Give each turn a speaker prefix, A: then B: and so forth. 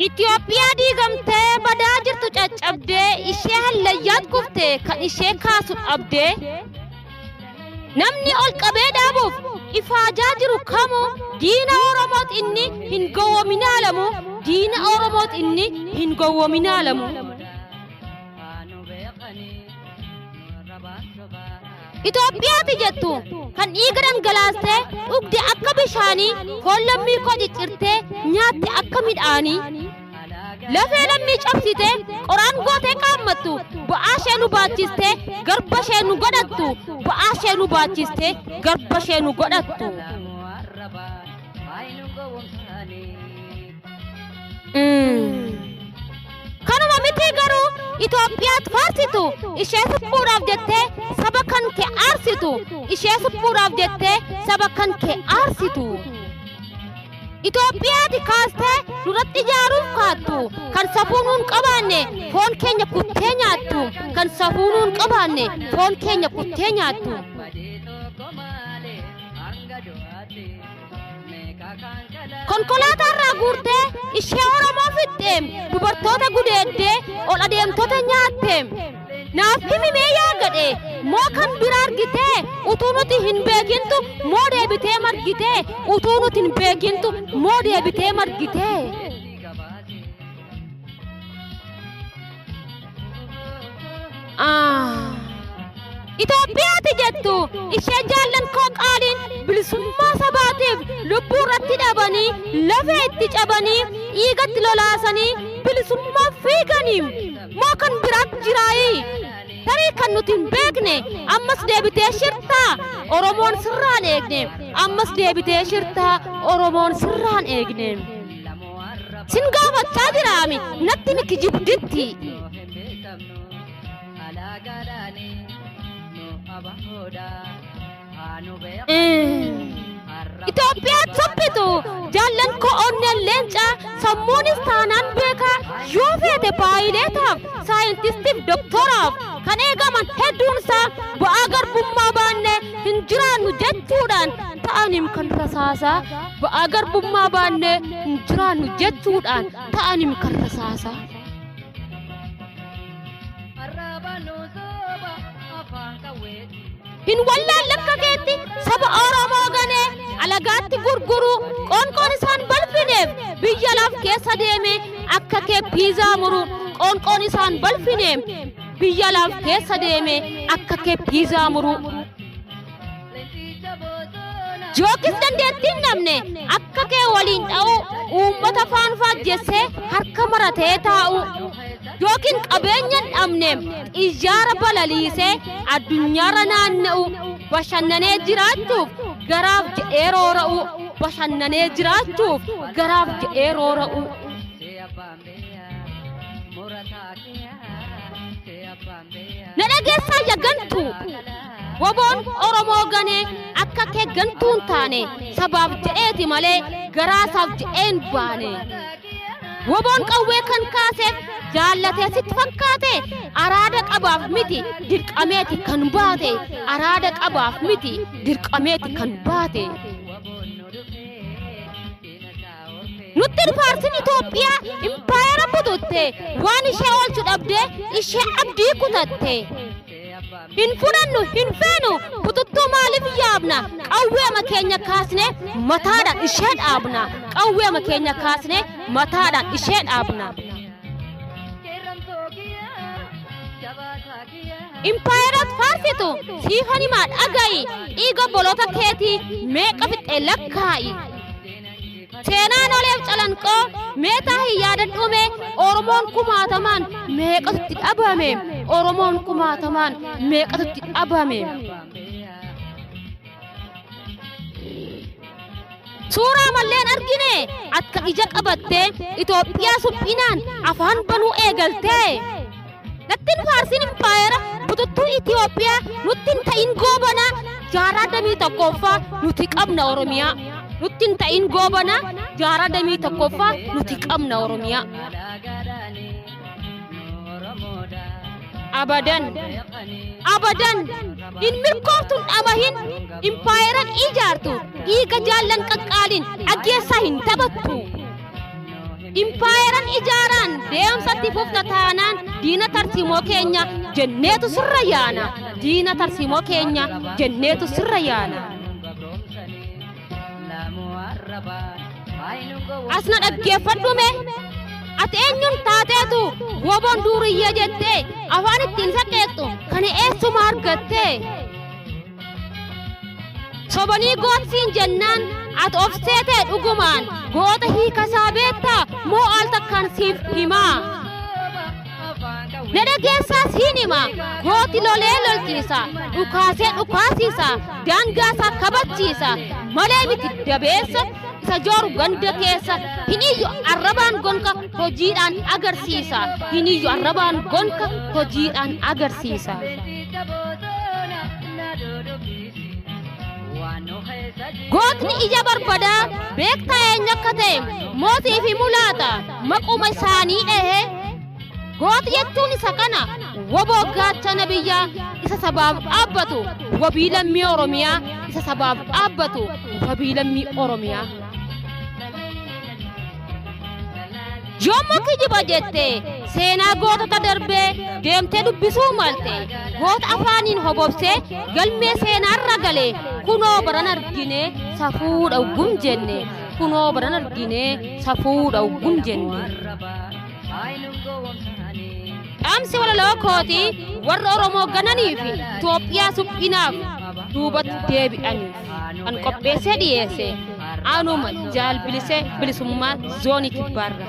A: Itoophiyaa diigamtee badaa jirtu caccabdee ishee hallayyaat kuftee kan ishee kaasu dhabdee namni ol qabee dhaabuuf ifaajaa jiru kamu diina Oromoot inni hin gowwominaa lamu diina Oromoot inni hin gowwominaa lamu. Itoophiyaati jettu kan dhiiga dhangalaastee dhugde akka bishaanii foon lammii koo ciccirtee nyaatte akka midhaanii lafee lammii cabsite qoraan gootee qaammattu ba'aa ishee nu baachiste garba ishee nu godhattu ba'aa ishee nu baachiste garba ishee nu godhattu. Kanuma miti garuu Itoophiyaat faarsitu ishee suphuudhaaf jettee saba kan kee aarsitu ishee suphuudhaaf jettee saba kan kee aarsitu. Itoophiyaati kaastee duratti ijaaruuf kaattu kan safuu nuun qabaanne foon keenya kuttee nyaattu kan safuu nuun qabaanne foon keenya kuttee nyaattu. Konkolaataa irraa guurtee ishee Oromoo fixxee dubartoota gudeeddee ol adeemtota nyaattee naaf himimee yaa gadhee moo kan bira argitee utuu nuti hin beekintu moo deebitee margitee utuu nuti hin beekintu moo deebitee margitee. Itoophiyaati jettu ishee jaallan koo qaaliin bilisummaa sabaatiif lubbuu irratti dhabanii lafee itti cabanii dhiigatti lolaasanii bilisummaa fiiganii moo kan biraatti jiraayii tarii kan nuti hin beekne ammas deebitee shirtaa Oromoon sirraan eegne ammas deebitee shirtaa Oromoon sirraan eegne. Sin gaafachaa jiraami natti miki jibditti. Itoophiyaat sabbitu jaallan koo onneen leencaa sammuunis taanaan beekaa yoo feete paayileetaaf saayintistiif doktoraaf kan eegaman hedduunsaa ba'aa garbummaa baanne hin jiraannu jechuudhaan ta'anim kan rasaasaa ba'aa garbummaa baanne hin jiraannu jechuudhaan ta'anim kan rasaasaa. Hin wallaan lakka keetti saba Oromoo ganee alagaatti gurguru qoonqoon isaan balfineef biyya laf keessa deeme akka kee piizaa muru qoonqoon isaan balfineef biyya laf keessa deeme akka kee piizaa muru. Jookis dandeettiin namne akka kee waliin dha'u uummata faan faajjessee harka maratee taa'u. Yookiin qabeenya dhabne ijjaara balaliisee addunyaarra naanna'u bashannanee jiraachuuf garaaf jedhee roora'u bashannanee jiraachuuf garaaf jedhee roora'u. Na dhageessaa yagantu woboon Oromoo ganee akka kee gantuun taane sabaaf jedheeti malee garaasaaf jedheen baane. Woboon qawwee kan kaaseef jaallatee sitti fakkaate araada qabaaf miti dirqameeti kan baate araada qabaaf miti dirqameeti kan baate. Nutti faarsin Itoophiyaa impaayera bututte waan ishee oolchu dhabdee ishee abdii kutatte. Hin fudhannu hin feenu bututtuu maaliif yaabna qawweema keenya kaasne mataadhaan ishee dhaabna qawweema keenya kaasne mataadhaan ishee dhaabna. Impaayerat faarsitu siifanimaa dhaga'i dhiiga bolota keetii meeqa fixee lakkaa'i. Seenaan oleef calanqoo meetaa hin yaadadhume Oromoon kumaatamaan meeqatutti dhabame Oromoon kumaatamaan meeqatutti dhabame. Suuraa malleen argine akka ija qabattee Itoophiyaa suphinaan afaan banuu eegaltee. Nattin faarsin impaayera bututtuu Itoophiyaa nuttin ta'in goobana jaaraa damii tokkoffaa nuti qabna Oromiyaa. Nuttin ta'in goobana jaaraa damii tokkoffaa nuti qabna Oromiyaa. Abadan abadan in mirkooftuun dhamahin impaayeran ijaartu dhiiga jaallan qaqqaaliin dhageessaa hin taphattu. impaayeran ijaaran deemsatti fufna taanaan diina tarsiimoo keenya jenneetu sirra yaana diina tarsiimoo keenya jenneetu sirra yaana asna dhaggeeffadhume ati eenyuun taateetu woboon duuriyya jettee afaan ittiin saqeexxu kan eessuma argatte sobanii gootsiin jennaan ati of seetee dhugumaan goota hiikasaa beektaa moo al takkaan siif himaa Nadageessaas hin hima gooti lolee lolchiisa dhukaasee dhukaasiisa daangaasaa kabachiisa malee miti dabeessa isa jooru ganda keessa hiniyyu arrabaan gonka hojiidhaan agarsiisa hiniyyu arrabaan gonka hojiidhaan agarsiisa gootni ija barbadaa beektaa eenyu akka ta'e mootii fi mulaata maquma isaanii dhahee gooti jettuun isa kana woboo gaachana biyyaa isa sabaaf dhaabbatu wabii lammii Oromiyaa isa sabaaf dhaabbatu wabii lammii Oromiyaa Yommuu kijiba jettee seenaa gootota darbee deemtee dubbisuu malte goota afaaniin hobobsee galmee seenaarra galee kunoo baran argine safuudha uggum jenne kunoo baran argine safuudha uggum jenne Amsi walaloo kooti warra Oromoo gananiif Itoophiyaa suphinaaf duubatti deebi'aniif kan qopheessee dhiyeesse anuma jaalbilisee bilisummaa zoonii kibbaarra